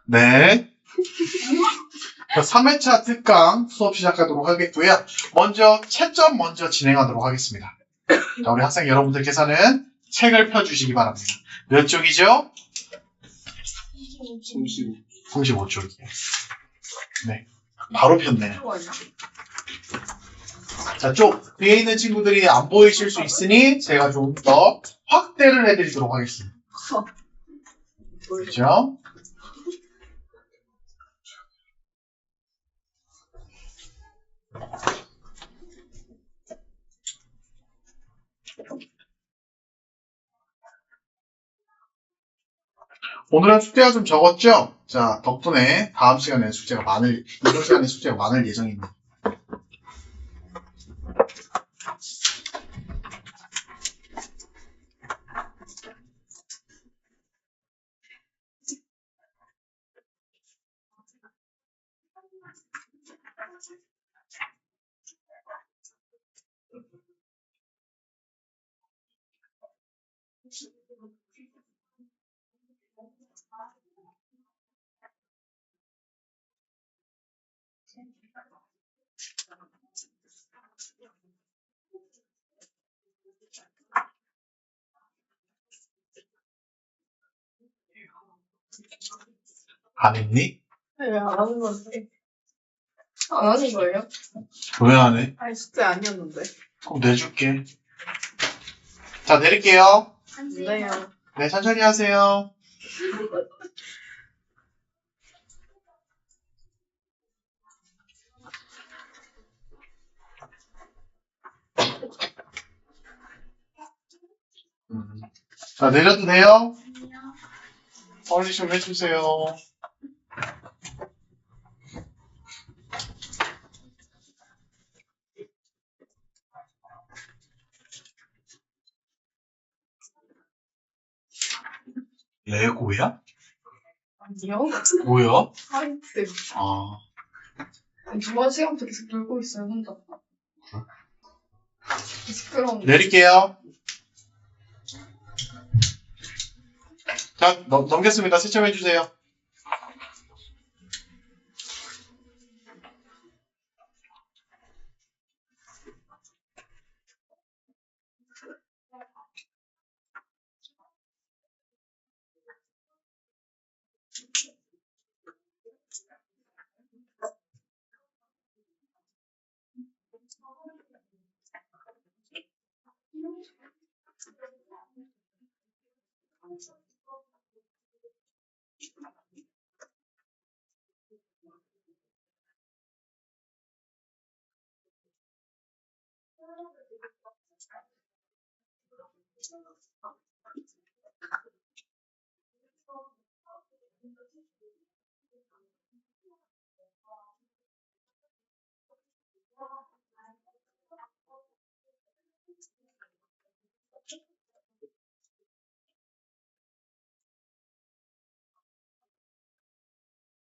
네. 3회차 특강 수업 시작하도록 하겠고요. 먼저 채점 먼저 진행하도록 하겠습니다. 자, 우리 학생 여러분들께서는 책을 펴주시기 바랍니다. 몇 쪽이죠? 35쪽이에요. 네. 바로 폈네요. 자, 쪽 뒤에 있는 친구들이 안 보이실 수 있으니 제가 좀 더 확대를 해드리도록 하겠습니다. 그렇죠? 오늘은 숙제가 좀 적었죠? 자, 덕분에 다음 시간에 이번 시간에 숙제가 많을 예정입니다. 안 했니? 왜 안 하는 건데? 안 하는 거예요? 왜 안 해? 아니, 숙제 아니었는데. 그럼 내줄게. 자, 내릴게요. 네요. 네, 천천히 하세요. 자, 내려도 돼요? 빨리 좀 해주세요. 레고야? 아니요. 뭐야? 화이트. 아, 2시간부터 계속 놀고 있어요, 혼자. 시끄러운데. 내릴게요. 자, 넘겼습니다. 채점해주세요.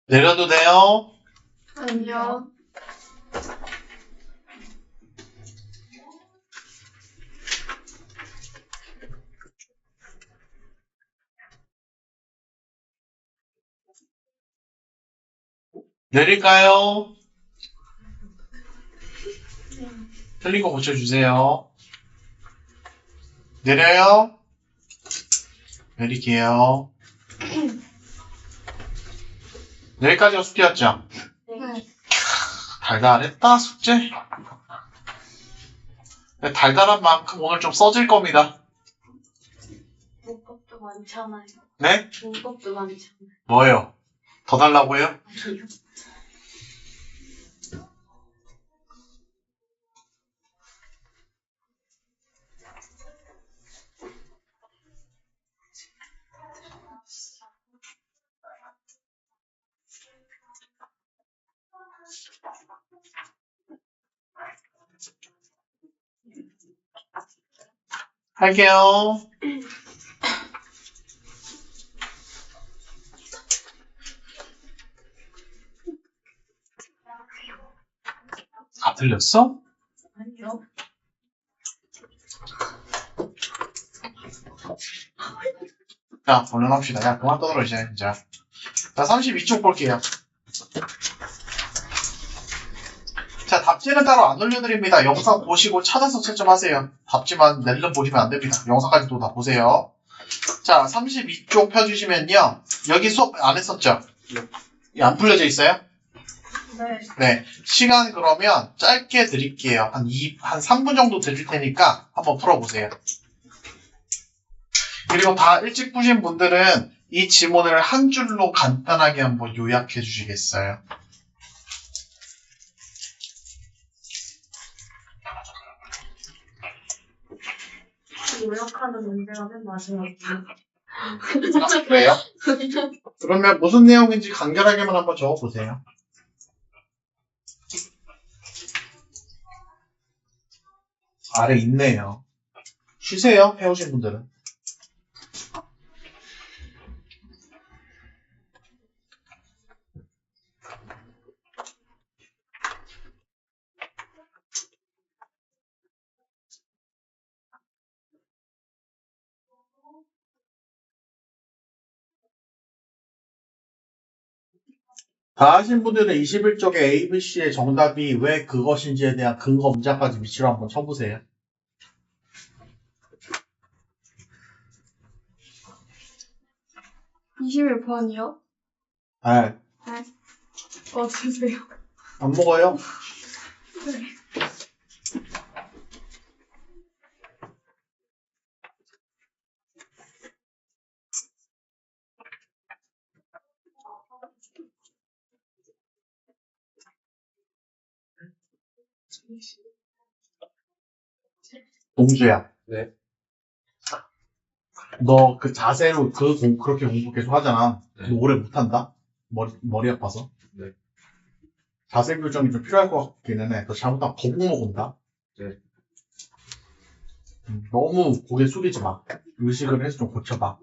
내려도 돼요? 아니요. 내릴까요? 틀린 거 고쳐주세요. 내려요? 내릴게요. 내일까지가 숙제였죠? 네. 달달했다, 숙제? 달달한 만큼 오늘 좀 써질 겁니다. 문법도 많잖아요. 네? 문법도 많잖아요. 뭐예요? 더 달라고요? 아니요. 할게요. 다 틀렸어? 아니요. 자, 얼른 합시다. 야, 그만 떠들어, 이제. 자, 자, 32쪽 볼게요. 자, 답지는 따로 안 올려드립니다. 영상 보시고 찾아서 채점하세요. 답지만 낼름 보시면 안 됩니다. 영상까지도 다 보세요. 자, 32쪽 펴주시면요. 여기 수업 안 했었죠? 안 풀려져 있어요? 네. 네. 시간 그러면 짧게 드릴게요. 한 3분 정도 드릴 테니까 한번 풀어보세요. 그리고 다 일찍 푸신 분들은 이 지문을 한 줄로 간단하게 한번 요약해 주시겠어요? 요약하는 문제가 맨 마지막이에요. 왜요? 그러면 무슨 내용인지 간결하게만 한번 적어보세요. 아래 있네요. 쉬세요, 해오신 분들은. 다 하신 분들은 21쪽에 A, B, C의 정답이 왜 그것인지에 대한 근거 문장까지 위치로 한번 쳐보세요. 21번이요? 네. 주세요. 안 먹어요? 네. 동주야. 네. 너 그 자세로 그렇게 공부 계속 하잖아. 네. 너 오래 못한다? 머리 아파서. 네. 자세 교정이 좀 필요할 것 같기는 해. 너 잘못하면 거북목 온다. 네. 너무 고개 숙이지 마. 의식을 해서 좀 고쳐봐.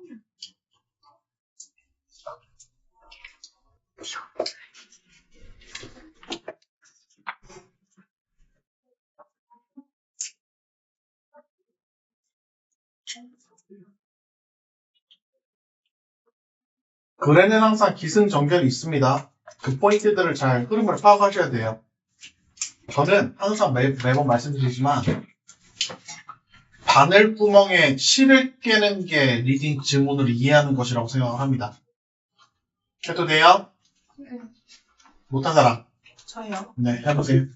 글에는 항상 기승전결이 있습니다. 그 포인트들을 잘 흐름을 파악하셔야 돼요. 저는 항상 매번 말씀드리지만 바늘구멍에 실을 깨는 게 리딩 지문을 이해하는 것이라고 생각을 합니다. 해도 돼요? 네. 못한 사람? 저요. 네, 해보세요.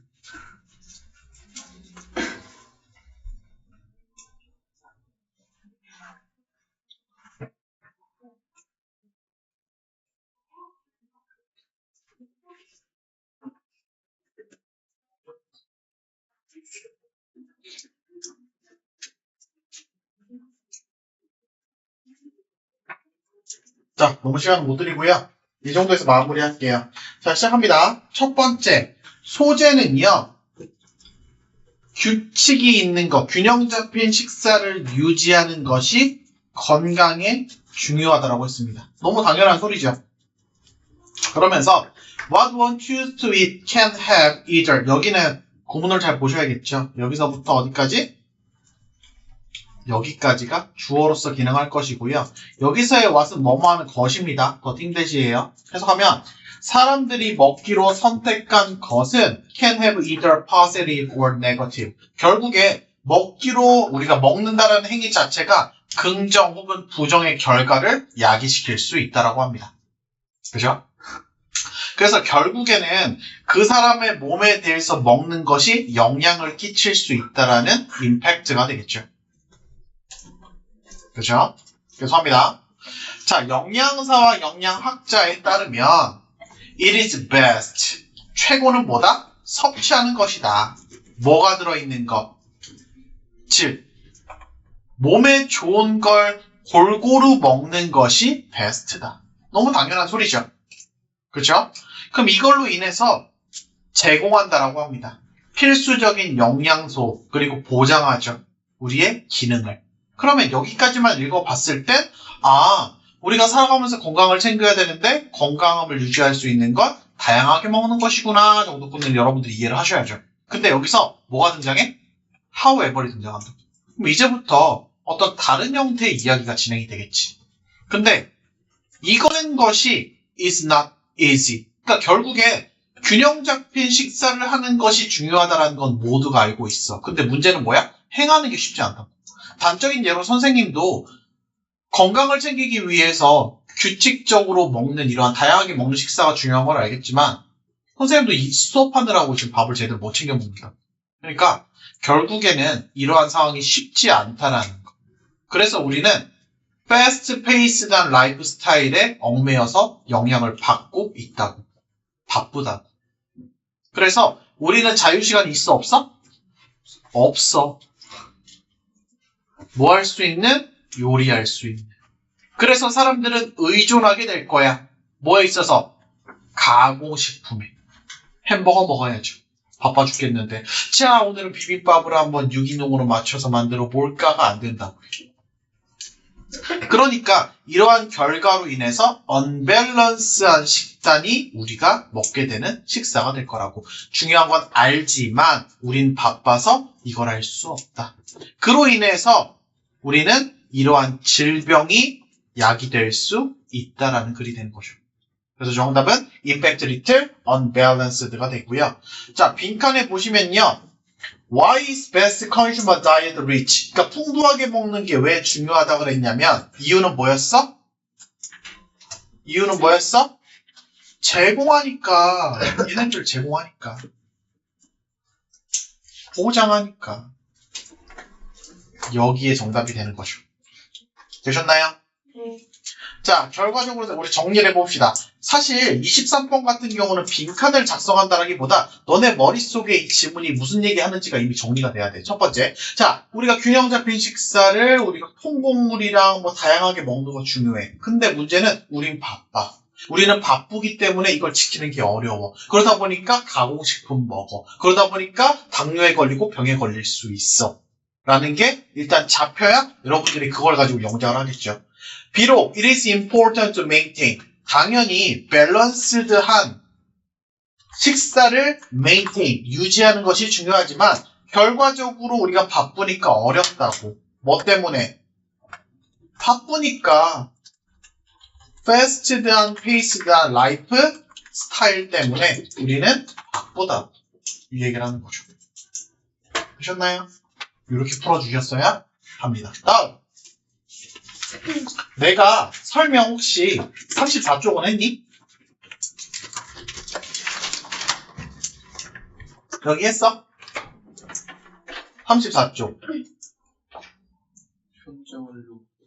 자, 너무 시간 못 드리고요. 이 정도에서 마무리할게요. 자, 시작합니다. 첫 번째, 소재는요. 규칙이 있는 것, 균형 잡힌 식사를 유지하는 것이 건강에 중요하다고 했습니다. 너무 당연한 소리죠. 그러면서 What one choose to eat can have either. 여기는 구문을 잘 보셔야겠죠. 여기서부터 어디까지? 여기까지가 주어로서 기능할 것이고요. 여기서의 what은 뭐뭐하는 것입니다. 더 띵대시예요. 해석하면 사람들이 먹기로 선택한 것은 can have either positive or negative. 결국에 먹기로 우리가 먹는다는 행위 자체가 긍정 혹은 부정의 결과를 야기시킬 수 있다고 합니다. 그죠? 그래서 결국에는 그 사람의 몸에 대해서 먹는 것이 영향을 끼칠 수 있다라는 임팩트가 되겠죠. 그죠? 계속합니다. 자, 영양사와 영양학자에 따르면 It is best. 최고는 뭐다? 섭취하는 것이다. 뭐가 들어있는 것? 즉, 몸에 좋은 걸 골고루 먹는 것이 베스트다. 너무 당연한 소리죠. 그렇죠? 그럼 이걸로 인해서 제공한다라고 합니다. 필수적인 영양소 그리고 보장하죠. 우리의 기능을. 그러면 여기까지만 읽어봤을 땐 우리가 살아가면서 건강을 챙겨야 되는데 건강함을 유지할 수 있는 건 다양하게 먹는 것이구나 정도까지는 여러분들이 이해를 하셔야죠. 근데 여기서 뭐가 등장해? however이 등장한다. 그럼 이제부터 어떤 다른 형태의 이야기가 진행이 되겠지. 근데 이거는 것이 is not easy. 그러니까 결국에 균형 잡힌 식사를 하는 것이 중요하다는 건 모두가 알고 있어. 근데 문제는 뭐야? 행하는 게 쉽지 않다. 단적인 예로 선생님도 건강을 챙기기 위해서 규칙적으로 먹는 이러한 다양하게 먹는 식사가 중요한 걸 알겠지만 선생님도 이 수업하느라고 지금 밥을 제대로 못 챙겨 먹는다. 그러니까 결국에는 이러한 상황이 쉽지 않다라는 거. 그래서 우리는 패스트 페이스한 라이프 스타일에 얽매여서 영향을 받고 있다고. 바쁘다고. 그래서 우리는 자유시간이 있어 없어? 없어. 뭐 할 수 있는? 요리할 수 있는. 그래서 사람들은 의존하게 될 거야. 뭐에 있어서? 가공식품에. 햄버거 먹어야죠. 바빠 죽겠는데. 자, 오늘은 비빔밥을 한번 유기농으로 맞춰서 만들어 볼까가 안 된다고. 그러니까 이러한 결과로 인해서 언밸런스한 식단이 우리가 먹게 되는 식사가 될 거라고. 중요한 건 알지만 우린 바빠서 이걸 할 수 없다. 그로 인해서 우리는 이러한 질병이 야기될 수 있다라는 글이 되는 거죠. 그래서 정답은 impact little unbalanced가 되고요. 자, 빈칸에 보시면요. Why is best consumer diet rich? 그러니까 풍부하게 먹는 게 왜 중요하다고 그랬냐면 이유는 뭐였어? 이유는 뭐였어? 제공하니까. 얘네들 제공하니까. 보장하니까. 여기에 정답이 되는 거죠. 되셨나요? 자, 결과적으로 우리 정리를 해봅시다. 사실 23번 같은 경우는 빈칸을 작성한다라기보다 너네 머릿속에 이 지문이 무슨 얘기하는지가 이미 정리가 돼야 돼. 첫 번째. 자, 우리가 균형 잡힌 식사를 우리가 콩고물이랑 뭐 다양하게 먹는 거 중요해. 근데 문제는 우린 바빠. 우리는 바쁘기 때문에 이걸 지키는 게 어려워. 그러다 보니까 가공식품 먹어. 그러다 보니까 당뇨에 걸리고 병에 걸릴 수 있어. 라는 게 일단 잡혀야 여러분들이 그걸 가지고 영작을 하겠죠. 비록 it is important to maintain. 당연히 밸런스드한 식사를 maintain, 유지하는 것이 중요하지만 결과적으로 우리가 바쁘니까 어렵다고. 뭐 때문에? 바쁘니까 fasted한 페이스드한 라이프 스타일 때문에 우리는 바쁘다. 이 얘기를 하는 거죠. 되셨나요? 이렇게 풀어주셨어야 합니다. 다음. 내가 설명 혹시 34쪽은 했니? 여기 했어? 34쪽.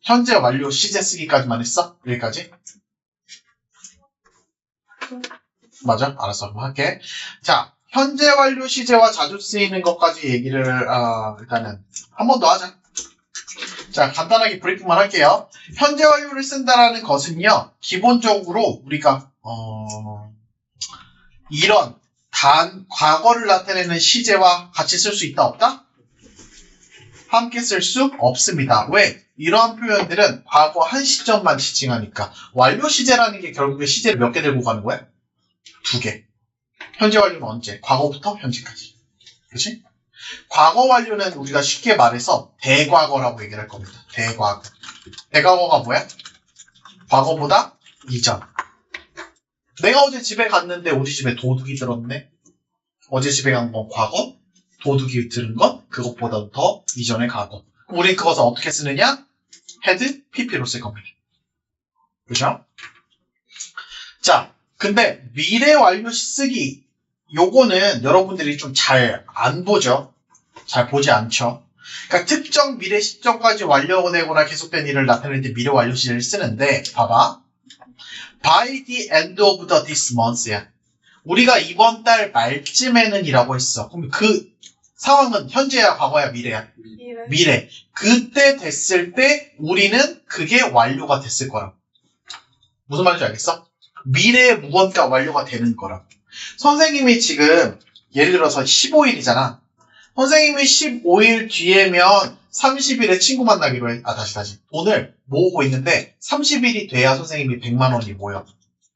현재 완료 시제 쓰기까지만 했어? 여기까지? 맞아? 알았어. 그럼 할게. 자, 현재 완료 시제와 자주 쓰이는 것까지 얘기를 일단은 한 번 더 하자. 자, 간단하게 브리핑만 할게요. 현재 완료를 쓴다라는 것은요, 기본적으로 우리가 이런 과거를 나타내는 시제와 같이 쓸 수 있다 없다? 함께 쓸 수 없습니다. 왜? 이러한 표현들은 과거 한 시점만 지칭하니까. 완료 시제라는 게 결국에 시제를 몇 개 들고 가는 거야? 2개. 현재 완료는 언제? 과거부터 현재까지. 그치? 과거 완료는 우리가 쉽게 말해서 대과거라고 얘기를 할 겁니다. 대과거. 대과거가 뭐야? 과거보다 이전. 내가 어제 집에 갔는데 우리 집에 도둑이 들었네. 어제 집에 간 건 과거, 도둑이 들은 건 그것보다 더 이전의 과거. 우리 그것을 어떻게 쓰느냐? had, pp로 쓸 겁니다. 그죠? 자, 근데 미래 완료 쓰기 요거는 여러분들이 좀 잘 안 보죠. 잘 보지 않죠. 그러니까 특정 미래 시점까지 완료되거나 계속된 일을 나타낼 때 미래 완료 시제를 쓰는데 봐봐. By the end of this month야. 우리가 이번 달 말쯤에는 이라고 했어. 그럼 그 상황은 현재야, 과거야, 미래야? 미래. 그때 됐을 때 우리는 그게 완료가 됐을 거라고. 무슨 말인지 알겠어? 미래의 무언가 완료가 되는 거라고. 선생님이 지금 예를 들어서 15일이잖아. 선생님이 15일 뒤에면 30일에 친구 만나기로 해. 다시. 돈을 모으고 있는데 30일이 돼야 선생님이 100만 원이 모여.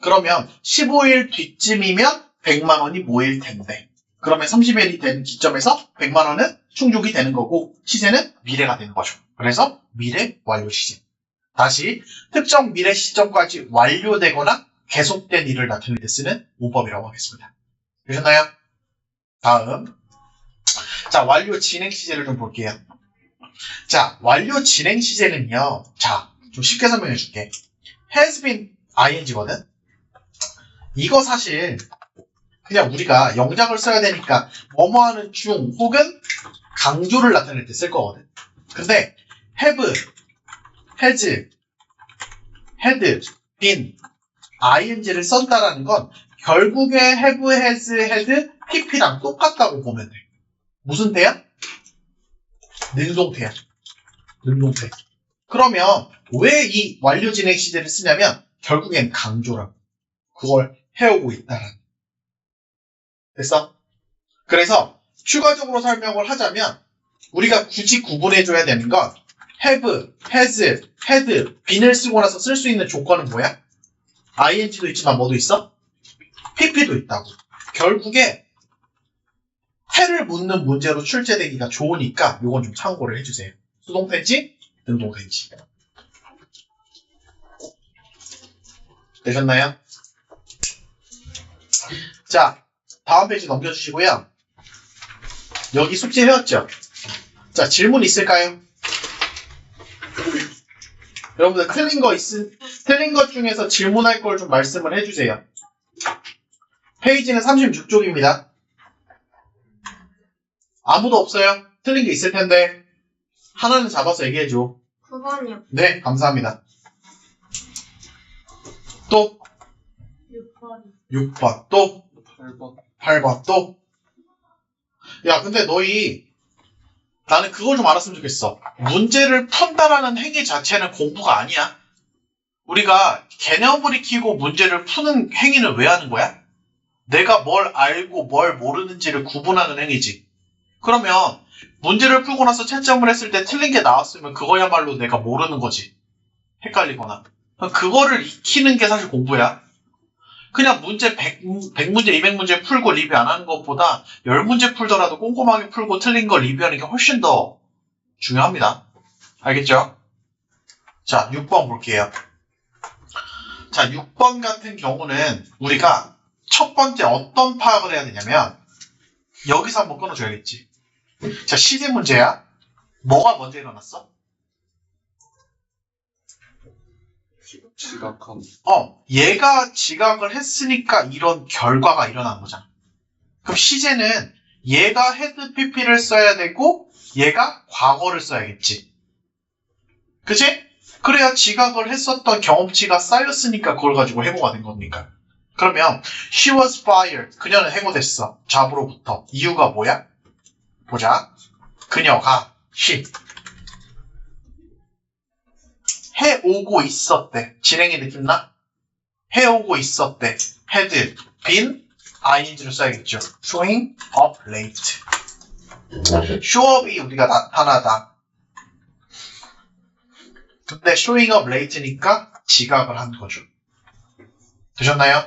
그러면 15일 뒤쯤이면 100만 원이 모일 텐데. 그러면 30일이 되는 기점에서 100만 원은 충족이 되는 거고 시제는 미래가 되는 거죠. 그래서 미래 완료 시제. 다시 특정 미래 시점까지 완료되거나 계속된 일을 나타낼 때 쓰는 문법이라고 하겠습니다. 되셨나요? 다음. 자, 완료 진행 시제를 좀 볼게요. 자, 완료 진행 시제는요. 자, 좀 쉽게 설명해 줄게. has been ing거든? 이거 사실 그냥 우리가 영작을 써야 되니까 뭐뭐 하는 중 혹은 강조를 나타낼 때 쓸 거거든. 근데 have, has, had, been, ing를 썼다라는 건 결국에 have, has, had, pp랑 똑같다고 보면 돼. 무슨 태야? 능동태야. 능동태. 그러면 왜 이 완료 진행 시제를 쓰냐면 결국엔 강조라고. 그걸 해오고 있다라는. 됐어? 그래서 추가적으로 설명을 하자면 우리가 굳이 구분해줘야 되는 건 have, has, had, bene을 쓰고 나서 쓸 수 있는 조건은 뭐야? ing도 있지만 뭐도 있어? pp도 있다고. 결국에 해를 묻는 문제로 출제되기가 좋으니까 이건 좀 참고를 해주세요. 수동태인지 능동태인지. 되셨나요? 자, 다음 페이지 넘겨주시고요. 여기 숙제 해왔죠? 자, 질문 있을까요? 여러분들 틀린 것 중에서 질문할 걸 좀 말씀을 해주세요. 페이지는 36쪽입니다. 아무도 없어요? 틀린 게 있을 텐데 하나는 잡아서 얘기해줘. 9번이요. 네, 감사합니다. 또 6번. 6번, 또 8번, 또. 야, 근데 너희 나는 그걸 좀 알았으면 좋겠어. 문제를 푼다라는 행위 자체는 공부가 아니야. 우리가 개념을 익히고 문제를 푸는 행위는 왜 하는 거야? 내가 뭘 알고 뭘 모르는지를 구분하는 행위지. 그러면 문제를 풀고 나서 채점을 했을 때 틀린 게 나왔으면 그거야말로 내가 모르는 거지. 헷갈리거나. 그거를 익히는 게 사실 공부야. 그냥 문제 100문제, 200문제 풀고 리뷰 안 하는 것보다 10문제 풀더라도 꼼꼼하게 풀고 틀린 거 리뷰하는 게 훨씬 더 중요합니다. 알겠죠? 자, 6번 볼게요. 자, 6번 같은 경우는 우리가 첫 번째 어떤 파악을 해야 되냐면 여기서 한번 끊어줘야겠지. 자, 시제 문제야. 뭐가 먼저 일어났어? 지각함. 얘가 지각을 했으니까 이런 결과가 일어난 거잖아. 그럼 시제는 얘가 had pp를 써야 되고 얘가 과거를 써야겠지. 그치? 그래야 지각을 했었던 경험치가 쌓였으니까 그걸 가지고 해고가 된 겁니까? 그러면 she was fired. 그녀는 해고됐어. 잡으로부터. 이유가 뭐야? 보자. 그녀가 she 해오고 있었대. 진행의 느낌 나? 해오고 있었대. had been ing를 써야겠죠. showing up late. show up이 우리가 나타나다. 근데 showing up late니까 지각을 한 거죠. 되셨나요?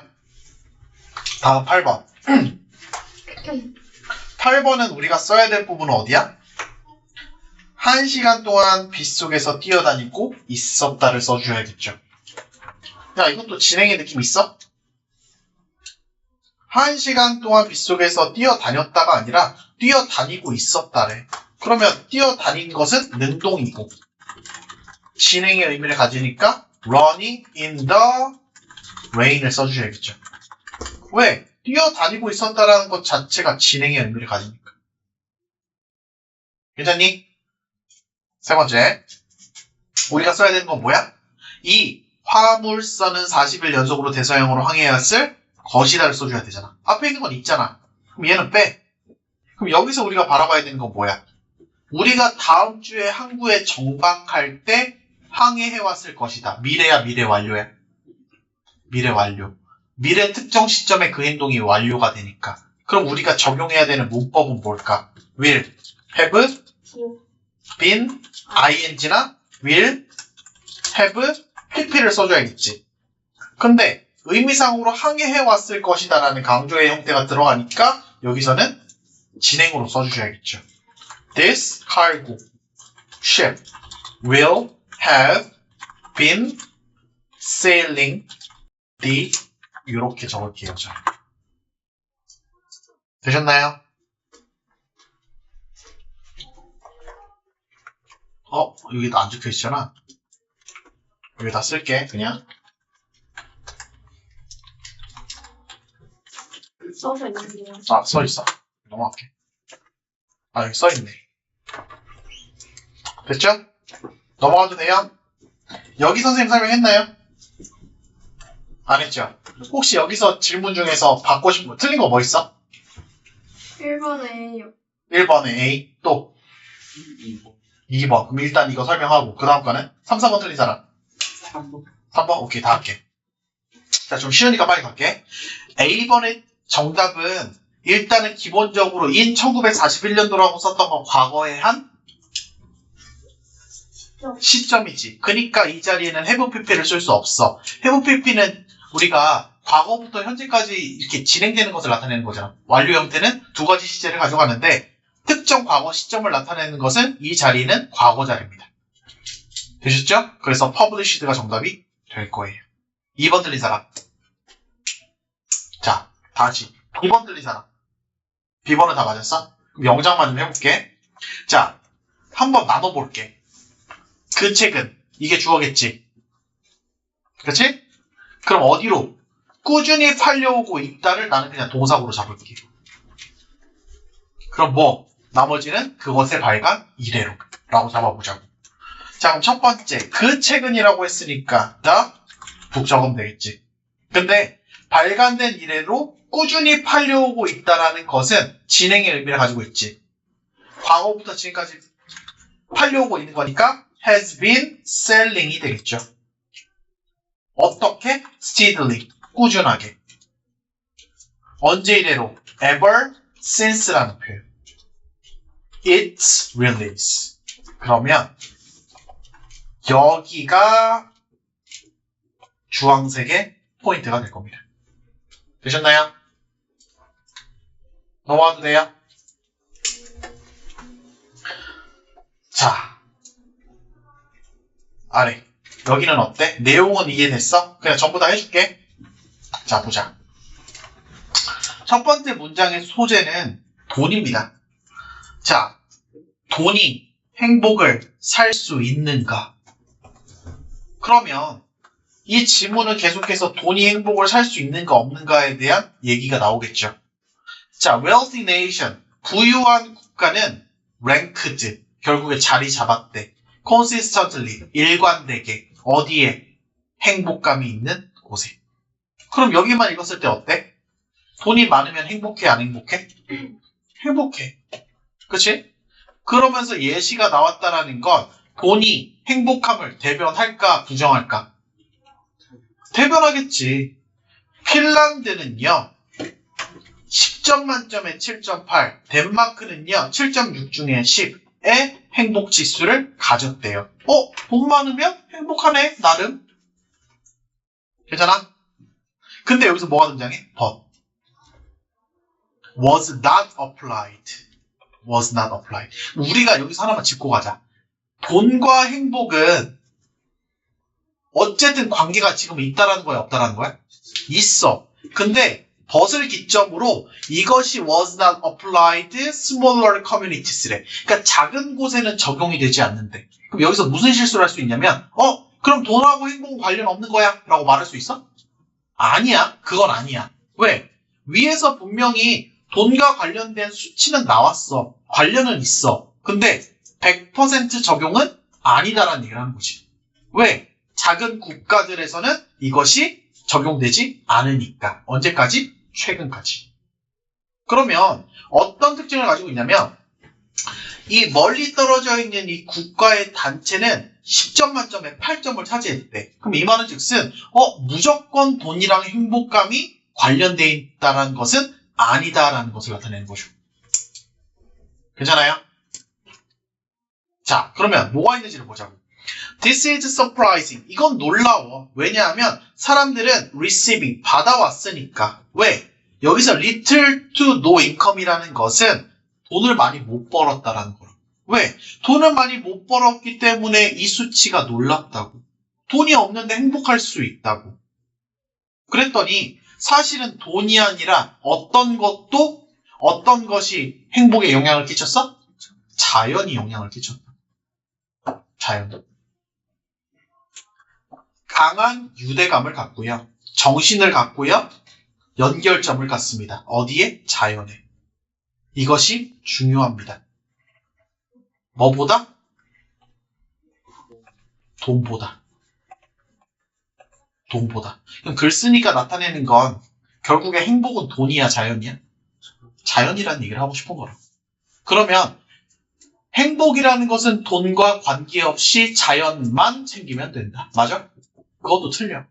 다음 8번. 8번은 우리가 써야 될 부분은 어디야? 1시간 동안 빗속에서 뛰어다니고 있었다를 써줘야겠죠. 야, 이것도 진행의 느낌 있어? 1시간 동안 빗속에서 뛰어다녔다가 아니라 뛰어다니고 있었다래. 그러면 뛰어다닌 것은 능동이고 진행의 의미를 가지니까 running in the rain을 써주셔야겠죠. 왜? 뛰어다니고 있었다라는 것 자체가 진행의 의미를 가지니까. 괜찮니? 세 번째, 우리가 써야 되는 건 뭐야? 이 화물선은 40일 연속으로 대서양으로 항해했을 것이다를 써줘야 되잖아. 앞에 있는 건 있잖아. 그럼 얘는 빼. 그럼 여기서 우리가 바라봐야 되는 건 뭐야? 우리가 다음 주에 항구에 정박할 때 항해해왔을 것이다. 미래야, 미래 완료야? 미래 완료. 미래 특정 시점에 그 행동이 완료가 되니까. 그럼 우리가 적용해야 되는 문법은 뭘까? will, have, been, ing나 will, have, pp를 써줘야겠지. 근데 의미상으로 항해해왔을 것이다 라는 강조의 형태가 들어가니까 여기서는 진행으로 써주셔야겠죠. This cargo ship will have been sailing the 이렇게 적을게요. 자. 되셨나요? 여기도 안 적혀 있잖아. 여기다 쓸게, 그냥. 써서 있는데요. 써 있어. 넘어갈게. 여기 써 있네. 됐죠? 넘어가도 돼요? 여기 선생님 설명했나요? 안 했죠? 혹시 여기서 질문 중에서 받고 싶은 거, 틀린 거 뭐 있어? 1번에 1번에 A, 또 2번. 그럼 일단 이거 설명하고, 그 다음 거는 3, 4번 틀린 사람. 3번? 오케이, 다 할게. 자, 좀 쉬우니까 빨리 갈게. A번의 정답은 일단은 기본적으로 in 1941년도라고 썼던 건 과거에 한 시점이지. 그러니까 이 자리에는 have pp를 쓸 수 없어. have pp는 우리가 과거부터 현재까지 이렇게 진행되는 것을 나타내는 거잖아. 완료 형태는 두 가지 시제를 가져가는데 특정 과거 시점을 나타내는 것은 이 자리는 과거 자리입니다. 되셨죠? 그래서 published가 정답이 될 거예요. 2번 틀린 사람. 자, 다시 2번 틀린 사람. B번은 다 맞았어? 그럼 영장만 좀 해볼게. 자, 한번 나눠볼게. 그 책은 이게 주어겠지. 그렇지? 그럼 어디로? 꾸준히 팔려오고 있다를 나는 그냥 동사구로 잡을게. 그럼 뭐? 나머지는 그것의 발간 이래로 라고 잡아보자고. 자, 그럼 첫 번째 그 책은이라고 했으니까 나 북 적으면 되겠지. 근데 발간된 이래로 꾸준히 팔려오고 있다라는 것은 진행의 의미를 가지고 있지. 과거부터 지금까지 팔려오고 있는 거니까 has been selling이 되겠죠. 어떻게? steadily, 꾸준하게. 언제 이래로? ever since라는 표현. its release. 그러면 여기가 주황색의 포인트가 될 겁니다. 되셨나요? 넘어가도 돼요? 자, 아래. 여기는 어때? 내용은 이해됐어? 그냥 전부 다 해줄게. 자, 보자. 첫 번째 문장의 소재는 돈입니다. 자, 돈이 행복을 살 수 있는가? 그러면 이 지문은 계속해서 돈이 행복을 살 수 있는가 없는가에 대한 얘기가 나오겠죠. 자, wealthy nation, 부유한 국가는 ranked, 결국에 자리 잡았대. consistently, 일관되게, 어디에? 행복감이 있는 곳에. 그럼 여기만 읽었을 때 어때? 돈이 많으면 행복해, 안 행복해? 행복해. 그치? 그러면서 예시가 나왔다라는 건 돈이 행복함을 대변할까, 부정할까? 대변하겠지. 핀란드는요, 10점 만점에 7.8, 덴마크는요, 7.6 중에 10의 행복 지수를 가졌대요. 돈 많으면 행복하네, 나름. 괜찮아? 근데 여기서 뭐가 등장해? but. was not applied. was not applied. 우리가 여기서 하나만 짚고 가자. 돈과 행복은 어쨌든 관계가 지금 있다라는 거야, 없다라는 거야? 있어. 근데 but을 기점으로 이것이 was not applied smaller communities래. 그러니까 작은 곳에는 적용이 되지 않는데. 그럼 여기서 무슨 실수를 할 수 있냐면 그럼 돈하고 행복은 관련 없는 거야? 라고 말할 수 있어? 아니야. 그건 아니야. 왜? 위에서 분명히 돈과 관련된 수치는 나왔어. 관련은 있어. 근데 100% 적용은 아니다라는 얘기를 하는 거지. 왜? 작은 국가들에서는 이것이 적용되지 않으니까. 언제까지? 최근까지. 그러면 어떤 특징을 가지고 있냐면 이 멀리 떨어져 있는 이 국가의 단체는 10점 만점에 8점을 차지했대. 그럼 이 말은 즉슨 무조건 돈이랑 행복감이 관련되어 있다는 것은 아니다라는 것을 나타내는 거죠. 괜찮아요? 자, 그러면 뭐가 있는지를 보자고. This is surprising. 이건 놀라워. 왜냐하면 사람들은 receiving, 받아왔으니까. 왜? 여기서 little to no income이라는 것은 돈을 많이 못 벌었다라는 거라. 왜? 돈을 많이 못 벌었기 때문에 이 수치가 놀랍다고. 돈이 없는데 행복할 수 있다고. 그랬더니 사실은 돈이 아니라 어떤 것이 행복에 영향을 끼쳤어? 자연이 영향을 끼쳤다. 자연. 강한 유대감을 갖고요. 정신을 갖고요. 연결점을 갖습니다. 어디에? 자연에. 이것이 중요합니다. 뭐보다? 돈보다. 그럼 글 쓰니까 나타내는 건 결국에 행복은 돈이야, 자연이야? 자연이라는 얘기를 하고 싶은 거라. 그러면 행복이라는 것은 돈과 관계없이 자연만 챙기면 된다. 맞아? 그것도 틀려.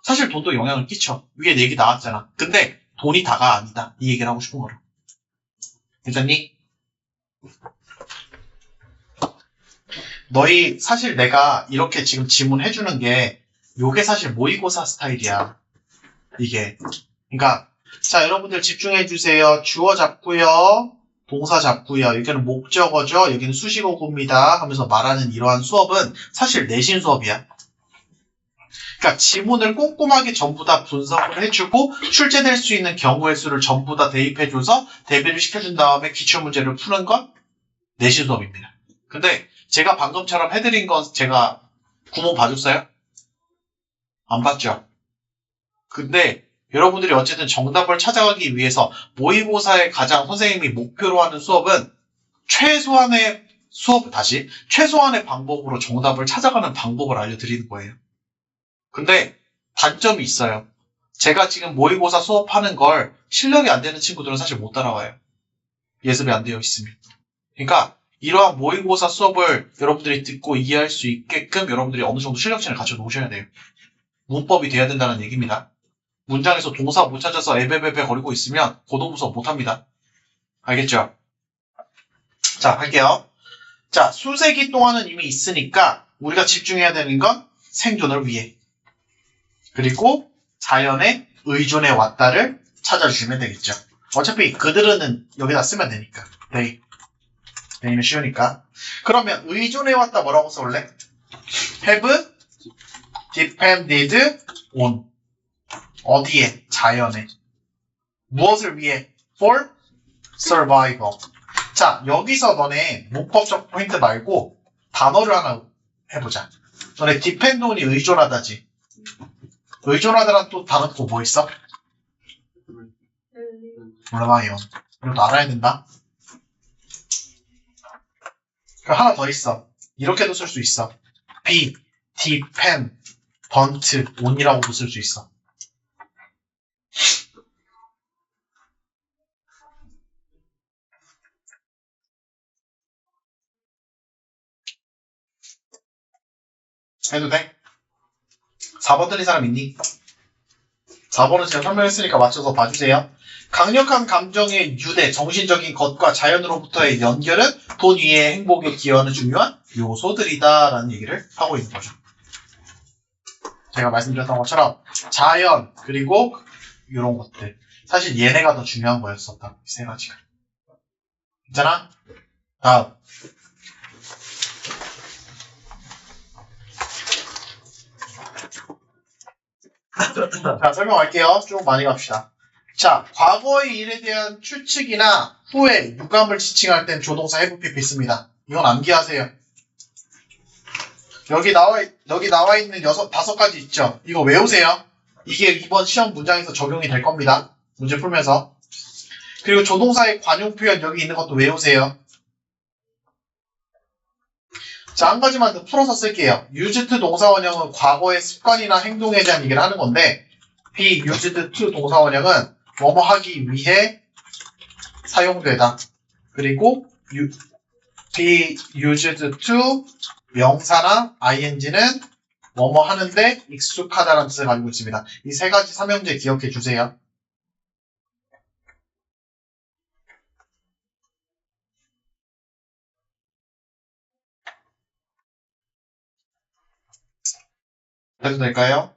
사실 돈도 영향을 끼쳐. 위에 얘기 나왔잖아. 근데 돈이 다가 아니다. 이 얘기를 하고 싶은 거라. 괜찮니? 너희 사실 내가 이렇게 지금 질문해주는 게 요게 사실 모의고사 스타일이야. 이게. 그러니까 자 여러분들 집중해주세요. 주어 잡고요. 동사 잡고요. 여기는 목적어죠. 여기는 수식어구입니다. 하면서 말하는 이러한 수업은 사실 내신 수업이야. 그러니까 지문을 꼼꼼하게 전부 다 분석을 해주고 출제될 수 있는 경우의 수를 전부 다 대입해줘서 대비를 시켜준 다음에 기출문제를 푸는 건 내신 수업입니다. 근데 제가 방금처럼 해드린 건 제가 구몬 봐줬어요? 안 봤죠? 근데 여러분들이 어쨌든 정답을 찾아가기 위해서 모의고사의 가장 선생님이 목표로 하는 수업은 최소한의 방법으로 정답을 찾아가는 방법을 알려드리는 거예요. 근데 단점이 있어요. 제가 지금 모의고사 수업하는 걸 실력이 안 되는 친구들은 사실 못 따라와요. 예습이 안 되어 있으면. 그러니까 이러한 모의고사 수업을 여러분들이 듣고 이해할 수 있게끔 여러분들이 어느 정도 실력치를 갖춰 놓으셔야 돼요. 문법이 돼야 된다는 얘기입니다. 문장에서 동사 못 찾아서 에베베베 거리고 있으면 고등부서 못합니다. 알겠죠? 자, 할게요. 자, 수세기 동안은 이미 있으니까 우리가 집중해야 되는 건 생존을 위해. 그리고 자연에 의존해 왔다를 찾아주시면 되겠죠. 어차피 그들은 여기다 쓰면 되니까. 내일은 쉬우니까. 그러면 의존해 왔다 뭐라고 써올래? have depended on. 어디에? 자연에. 무엇을 위해? for survival. 자, 여기서 너네 문법적 포인트 말고 단어를 하나 해보자. 너네 depend on이 의존하다지. 의존하다란 또 다른 거 뭐 있어? 몰라요. 이것도 알아야 된다. 하나 더 있어. 이렇게도 쓸 수 있어. be, depend, don't, on이라고도 쓸 수 있어. 해도 돼? 4번 틀린 사람 있니? 4번은 제가 설명했으니까 맞춰서 봐주세요. 강력한 감정의 유대, 정신적인 것과 자연으로부터의 연결은 돈 위의 행복에 기여하는 중요한 요소들이다 라는 얘기를 하고 있는 거죠. 제가 말씀드렸던 것처럼 자연 그리고 이런 것들 사실 얘네가 더 중요한 거였었다. 이 세 가지가. 괜찮아? 다음. 자, 설명할게요. 쭉 많이 갑시다. 자, 과거의 일에 대한 추측이나 후에 유감을 지칭할 땐 조동사 have PP 씁니다. 이건 암기하세요. 여기 나와 있는 5가지 있죠? 이거 외우세요. 이게 이번 시험 문장에서 적용이 될 겁니다. 문제 풀면서. 그리고 조동사의 관용 표현 여기 있는 것도 외우세요. 자, 한 가지만 더 풀어서 쓸게요. used 동사 원형은 과거의 습관이나 행동에 대한 얘기를 하는 건데 be used to 동사 원형은 뭐뭐 하기 위해 사용되다. 그리고 be used to 명사나 ing는 뭐뭐 하는데 익숙하다라는 뜻을 가지고 있습니다. 이 세 가지 삼형제 기억해 주세요. 해도 될까요?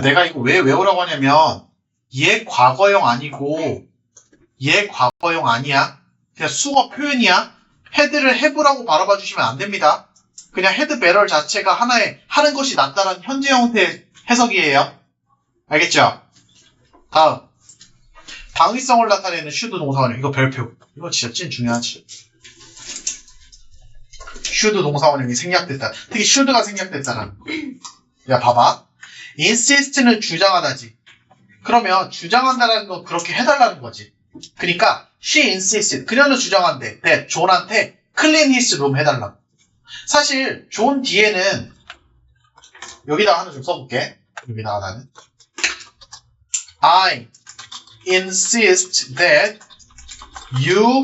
내가 이거 왜 외우라고 하냐면 얘 과거형 아니고 얘 과거형 아니야. 그냥 수거 표현이야. 헤드를 have라고 바라봐 주시면 안 됩니다. 그냥 헤드 배럴 자체가 하나의 하는 것이 낫다는 현재 형태의 해석이에요. 알겠죠? 다음. 당위성을 나타내는 should 동사원형. 이거 별표. 이거 진짜 찐 중요하지. should 동사원형이 생략됐다. 특히 should가 생략됐다는 거. 야, 봐봐. insist는 주장하다지. 그러면 주장한다는 건 그렇게 해달라는 거지. 그러니까 she insisted. 그녀는 주장한대. that 존한테 clean his room 해달라고. 사실 존 뒤에는 여기다가 하나 좀 써볼게. 여기다가 나는 I insist that you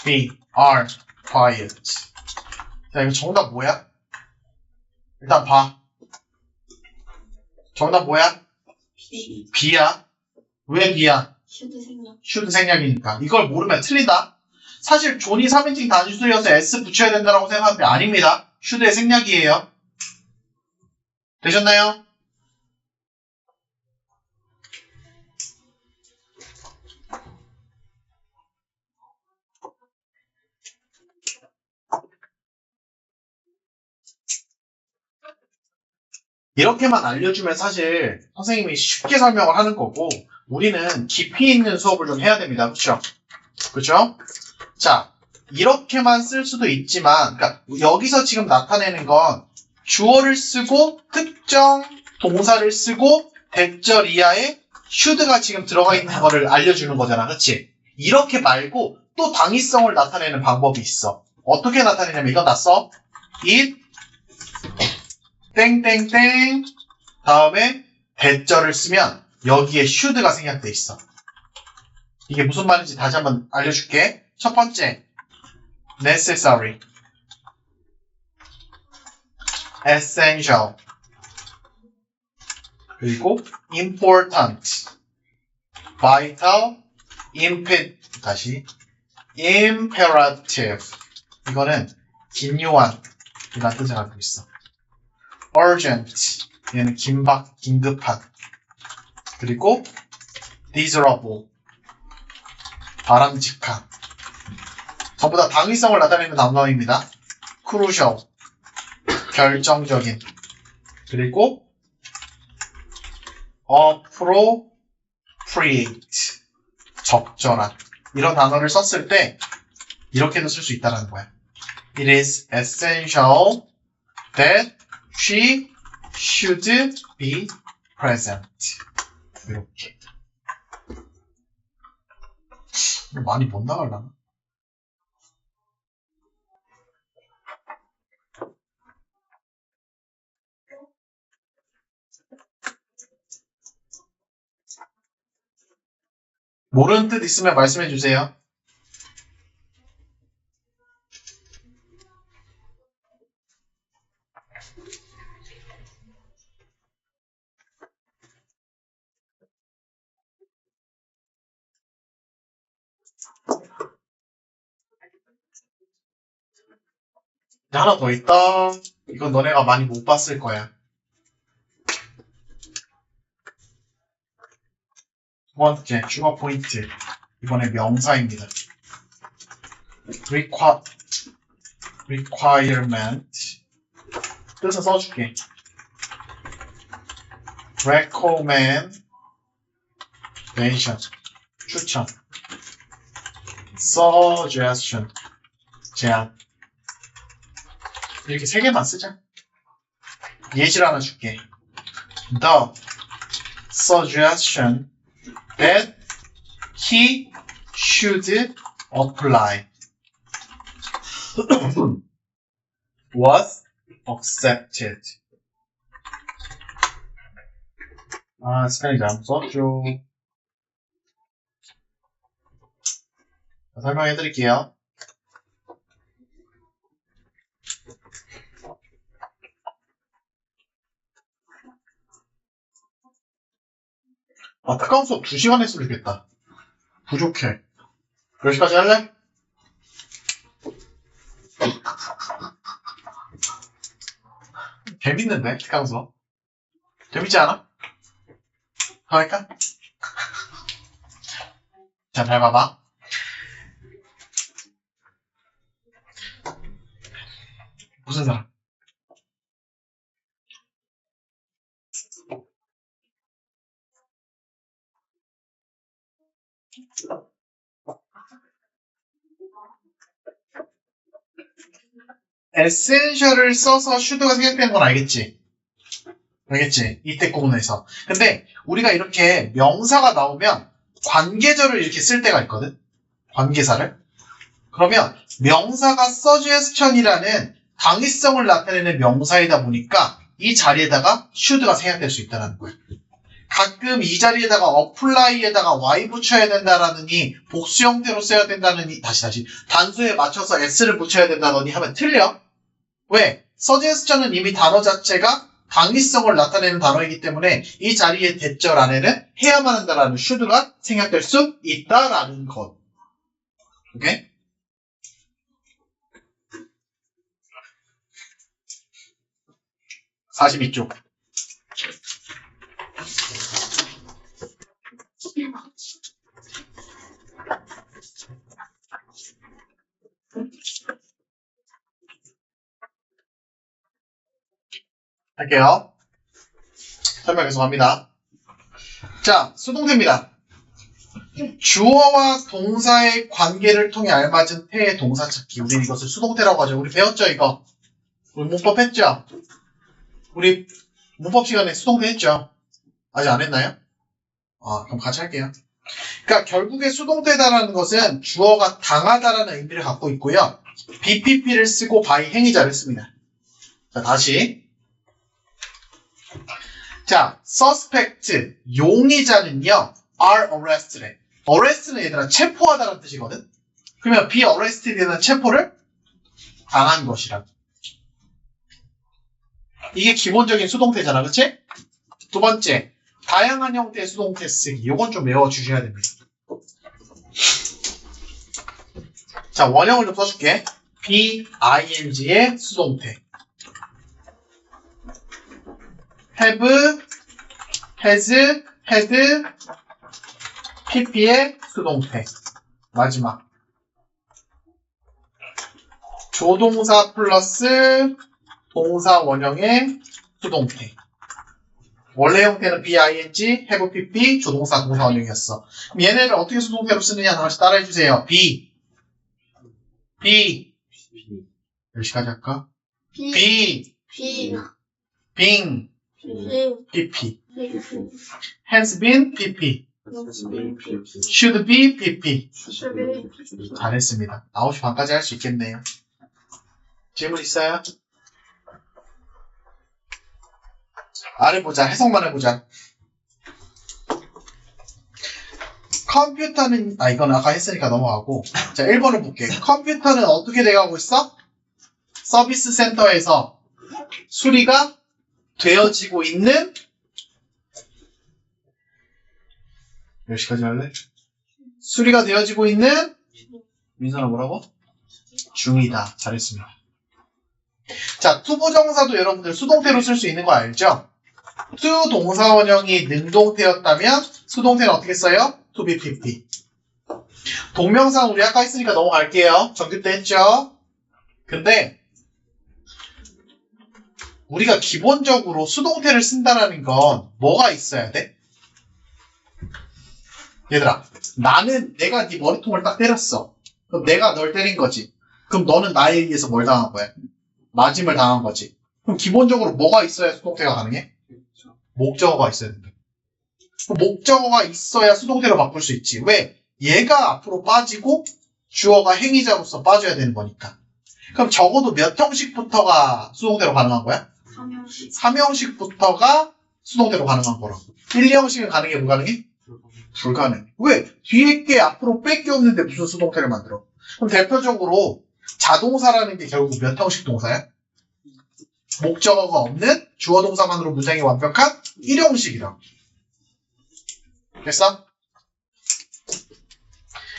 be are quiet. 자, 이거 정답 뭐야? 일단 봐. 정답 뭐야? B. B야. 왜 B야? 슈드 생략. should 생략이니까. 이걸 모르면 틀리다. 사실 존이 3인칭 단수여서 S 붙여야 된다고 생각하는데 아닙니다. should의 생략이에요. 되셨나요? 이렇게만 알려주면 사실 선생님이 쉽게 설명을 하는 거고 우리는 깊이 있는 수업을 좀 해야 됩니다. 그렇죠? 그렇죠? 자, 이렇게만 쓸 수도 있지만 그러니까 여기서 지금 나타내는 건 주어를 쓰고 특정 동사를 쓰고 대절 이하에 should가 지금 들어가 있는 거를 알려주는 거잖아. 그렇지? 이렇게 말고 또 당위성을 나타내는 방법이 있어. 어떻게 나타내냐면 이건 다 써. it 땡땡땡 다음에 대절을 쓰면 여기에 should가 생략돼 있어. 이게 무슨 말인지 다시 한번 알려줄게. 첫 번째, necessary, essential, 그리고 important, vital, imperative. 이거는 긴요한 이라는 뜻을 갖고 있어. urgent, 얘는 긴급한. 그리고 desirable, 바람직한. 전부 다 당위성을 나타내는 단어입니다. crucial, 결정적인. 그리고 appropriate, 적절한. 이런 단어를 썼을 때 이렇게도 쓸 수 있다는 거야. It is essential that she should be present. 이렇게. 많이 못 나가려나? 모르는 뜻 있으면 말씀해 주세요. 하나 더 있다. 이건 너네가 많이 못 봤을 거야. 두 번째, 주어 포인트. 이번에 명사입니다. requirement. 뜻을 써줄게. recommendation. 추천. suggestion. 제안. 이렇게 세 개만 쓰자. 예시를 하나 줄게. The suggestion that he should apply was accepted. 아, 스펠링 잘못 썼죠. 설명해 드릴게요. 아, 특강 수업 2시간 했으면 좋겠다. 부족해. 몇 시까지 할래? 재밌는데, 특강 수업? 재밌지 않아? 더 할까? 자, 잘 봐봐. 무슨 사람? 에센셜을 써서 should가 생략되는 건 알겠지? 알겠지? 이때 구문에서. 근데 우리가 이렇게 명사가 나오면 관계절을 이렇게 쓸 때가 있거든? 관계사를. 그러면 명사가 서제스천이라는 당위성을 나타내는 명사이다 보니까 이 자리에다가 should가 생략될 수 있다는 거야. 가끔 이 자리에다가 apply에다가 y 붙여야 된다라느니 복수 형태로 써야 된다느니 다시 단수에 맞춰서 s를 붙여야 된다더니 하면 틀려. 왜? 서제스천은 이미 단어 자체가 당위성을 나타내는 단어이기 때문에 이 자리의 대절 안에는 해야만 한다라는 should가 생략될 수 있다라는 것. 오케이? 42쪽. 할게요. 설명 계속합니다. 자, 수동태입니다. 주어와 동사의 관계를 통해 알맞은 태의 동사 찾기. 우리는 이것을 수동태라고 하죠. 우리 배웠죠, 이거? 우리 문법 했죠? 우리 문법 시간에 수동태 했죠? 아직 안 했나요? 그럼 같이 할게요. 그러니까 결국에 수동태다라는 것은 주어가 당하다라는 의미를 갖고 있고요. BPP를 쓰고 by 행위자를 씁니다. 자, 다시. 자, suspect, 용의자는요, are arrested래. arrest는 얘들아, 체포하다라는 뜻이거든? 그러면 be arrested는 체포를 당한 것이라. 이게 기본적인 수동태잖아, 그치? 두 번째, 다양한 형태의 수동태 쓰기. 요건 좀 외워주셔야 됩니다. 자, 원형을 좀 써줄게. be, ing의 수동태. have, has, had, pp의 수동태. 마지막. 조동사 플러스 동사 원형의 수동태. 원래 형태는 be, ing, have, pp, 조동사, 동사 원형이었어. 그럼 얘네를 어떻게 수동태로 쓰느냐 다시 따라해주세요. be, 몇 시까지 할까? be, being, pp, has been, pp, should be, pp. 잘했습니다. 9시 반까지 할 수 있겠네요. 질문 있어요? 아래 보자. 해석만 해보자. 컴퓨터는 이건 아까 했으니까 넘어가고. 자, 1번을 볼게. 컴퓨터는 어떻게 돼가고 있어? 서비스 센터에서 수리가 되어지고 있는 몇 시까지 할래? 수리가 되어지고 있는 민선아 뭐라고? 중이다. 잘했습니다. 자, 투부정사도 여러분들 수동태로 쓸 수 있는 거 알죠? to 동사 원형이 능동태였다면 수동태는 어떻게 써요? to be pp. 동명사는 우리 아까 했으니까 넘어갈게요. 전교 때 했죠? 근데 우리가 기본적으로 수동태를 쓴다는 건 뭐가 있어야 돼? 얘들아, 내가 네 머리통을 딱 때렸어. 그럼 내가 널 때린 거지. 그럼 너는 나에 의해서 뭘 당한 거야? 맞음을 당한 거지. 그럼 기본적으로 뭐가 있어야 수동태가 가능해? 목적어가 있어야 된다. 목적어가 있어야 수동태로 바꿀 수 있지. 왜? 얘가 앞으로 빠지고 주어가 행위자로서 빠져야 되는 거니까. 그럼 적어도 몇 형식부터가 수동태로 가능한 거야? 3형식부터가 수동태로 가능한 거라고. 1, 2형식은 가능해? 불가능해? 불가능해. 왜? 뒤에 게 앞으로 뺄 게 없는데 무슨 수동태를 만들어? 그럼 대표적으로 자동사라는 게 결국 몇 형식 동사야? 목적어가 없는 주어 동사만으로 문장이 완벽한 1형식이라고. 됐어?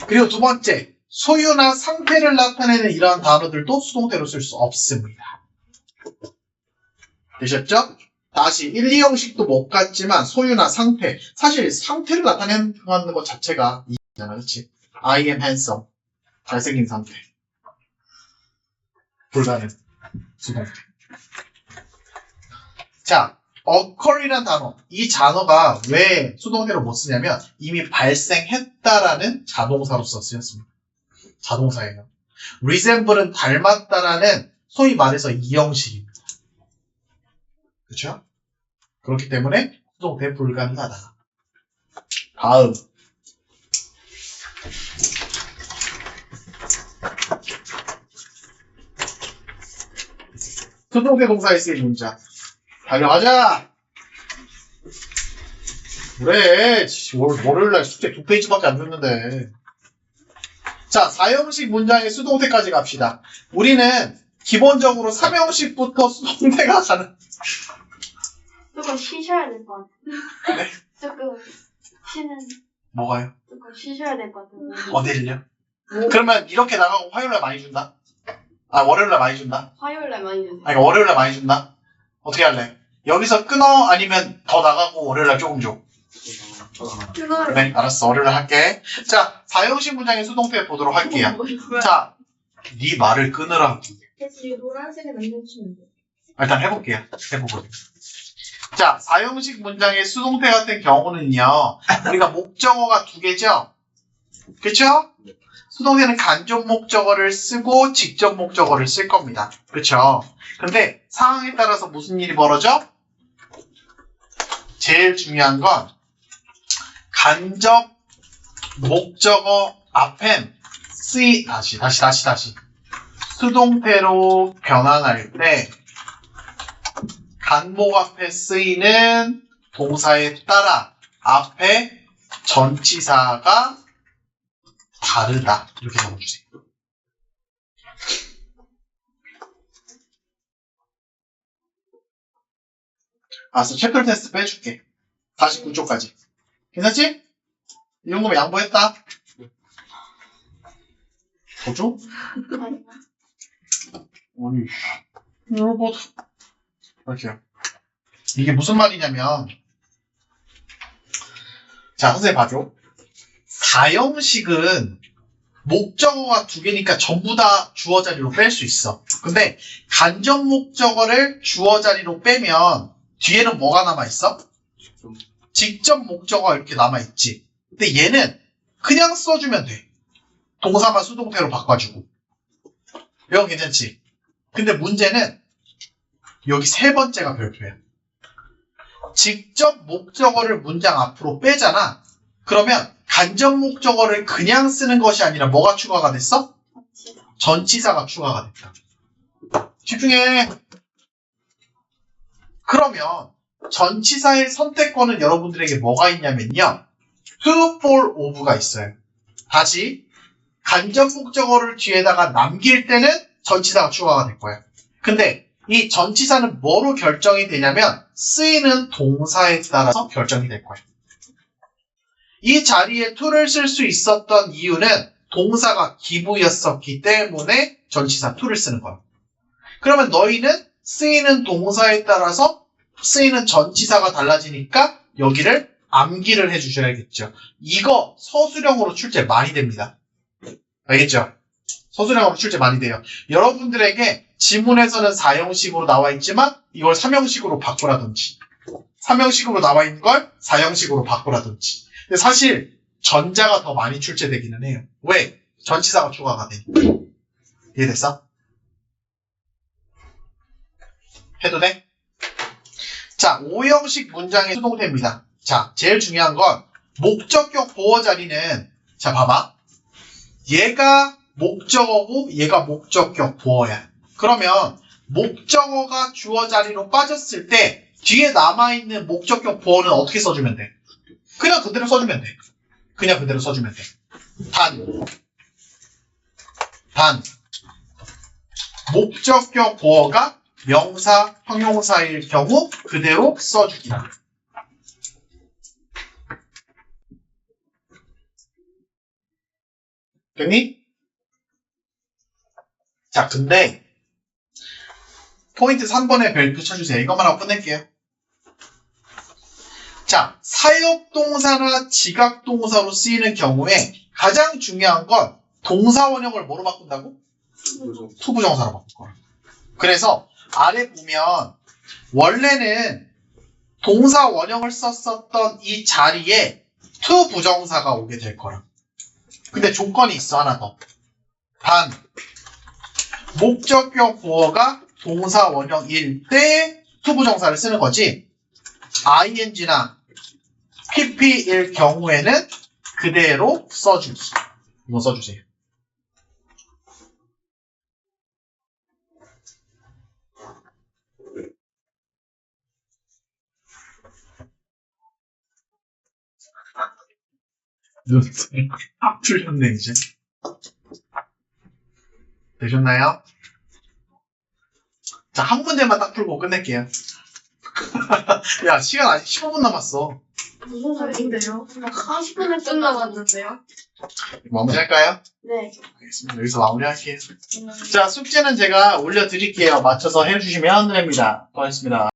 그리고 두 번째, 소유나 상태를 나타내는 이러한 단어들도 수동태로 쓸 수 없습니다. 되셨죠? 다시 1, 2형식도 못 갔지만 소유나 상태, 사실 상태를 나타내는 것 자체가 이잖아, 그렇지? I am handsome, 잘생긴 상태. 불가능. 수동태. 자, occur이란 단어. 이 단어가 왜 수동태로 못 쓰냐면 이미 발생했다라는 자동사로서 쓰였습니다. 자동사예요. resemble은 닮았다라는 소위 말해서 이형식입니다. 그렇죠? 그렇기 때문에 수동태 불가능하다. 다음. 수동태 동사에 쓰인 문자. 달려가자! 그래, 월요일날 숙제 2페이지밖에 안 줬는데. 자, 4형식 문장의 수동태까지 갑시다. 우리는 기본적으로 3형식부터 수동태가 가는. 조금 쉬셔야 될 것 같아요. 네? 조금 쉬는. 뭐가요? 조금 쉬셔야 될 것 같아요. 어디를요? 그러면 이렇게 나가고 화요일날 많이 준다? 아, 월요일날 많이 준다? 화요일날 많이 주세요. 아니, 그러니까 월요일날 많이 준다? 어떻게 할래? 여기서 끊어? 아니면 더 나가고 월요일날 조금 줘? 그걸 그래, 알았어. 월요일날 할게. 자, 4형식 문장의 수동태 보도록 할게요. 자, 네 말을 끊으라고. 이 노란색은 안 해주시면 돼요. 일단 해볼게요. 해보고. 자, 4형식 문장의 수동태 같은 경우는요, 우리가 목적어가 2개죠? 그쵸? 수동태는 간접 목적어를 쓰고 직접 목적어를 쓸 겁니다. 그쵸? 근데 상황에 따라서 무슨 일이 벌어져? 제일 중요한 건 간접 목적어 앞엔 다시 수동태로 변환할 때 간목 앞에 쓰이는 동사에 따라 앞에 전치사가 다르다. 이렇게 적어주세요. 알았어. 체크 테스트 빼줄게. 49쪽까지. 괜찮지? 이 정도면 양보했다. 더 줘? 아니, 이거 이렇게요. 이게 무슨 말이냐면, 자, 선생님 봐줘. 4형식은 목적어가 2개니까 전부 다 주어 자리로 뺄 수 있어. 근데 간접 목적어를 주어 자리로 빼면 뒤에는 뭐가 남아있어? 직접 목적어가 이렇게 남아있지. 근데 얘는 그냥 써주면 돼. 동사만 수동태로 바꿔주고. 이건 괜찮지? 근데 문제는 여기 3번째가 별표야. 직접 목적어를 문장 앞으로 빼잖아. 그러면 간접 목적어를 그냥 쓰는 것이 아니라 뭐가 추가가 됐어? 전치사가 추가가 됐다. 집중해. 그러면 전치사의 선택권은 여러분들에게 뭐가 있냐면요. to, for, of가 있어요. 다시 간접 목적어를 뒤에다가 남길 때는 전치사가 추가가 될 거예요. 근데 이 전치사는 뭐로 결정이 되냐면 쓰이는 동사에 따라서 결정이 될 거예요. 이 자리에 to를 쓸 수 있었던 이유는 동사가 기부였었기 때문에 전치사 to를 쓰는 거예요. 그러면 너희는 쓰이는 동사에 따라서 쓰이는 전치사가 달라지니까 여기를 암기를 해주셔야겠죠. 이거 서술형으로 출제 많이 됩니다. 알겠죠? 서술형으로 출제 많이 돼요. 여러분들에게 지문에서는 4형식으로 나와 있지만 이걸 3형식으로 바꾸라든지 3형식으로 나와 있는 걸 4형식으로 바꾸라든지. 근데 사실 전자가 더 많이 출제되기는 해요. 왜? 전치사가 추가가 되니까. 이해됐어? 해도 돼? 자, 5형식 문장의 수동태입니다. 자, 제일 중요한 건 목적격 보어 자리는 자, 봐봐. 얘가 목적어고 얘가 목적격 보어야. 그러면 목적어가 주어 자리로 빠졌을 때 뒤에 남아있는 목적격 보어는 어떻게 써주면 돼? 그냥 그대로 써주면 돼. 그냥 그대로 써주면 돼. 단. 목적격 보어가 명사, 형용사일 경우 그대로 써주기다. 됐니? 자, 근데 포인트 3번에 별표 쳐주세요. 이것만 하고 끝낼게요. 자, 사역동사나 지각동사로 쓰이는 경우에 가장 중요한 건 동사 원형을 뭐로 바꾼다고? 투부정사로 바꿀 거야. 그래서 아래 보면 원래는 동사 원형을 썼었던 이 자리에 to 부정사가 오게 될 거라. 근데 조건이 있어, 하나 더. 단, 목적격 보어가 동사 원형일 때 to 부정사를 쓰는 거지. ing나 pp일 경우에는 그대로 써주기. 이거 써주세요. 팍 풀렸네, 이제. 되셨나요? 자, 한 문제만 딱 풀고 끝낼게요. 야, 시간 아직 15분 남았어. 무슨 소리인데요? 40분을 끝나갔는데요? 마무리할까요? 네. 알겠습니다. 여기서 마무리할게요. 자, 숙제는 제가 올려드릴게요. 맞춰서 해주시면 됩니다. 고맙습니다.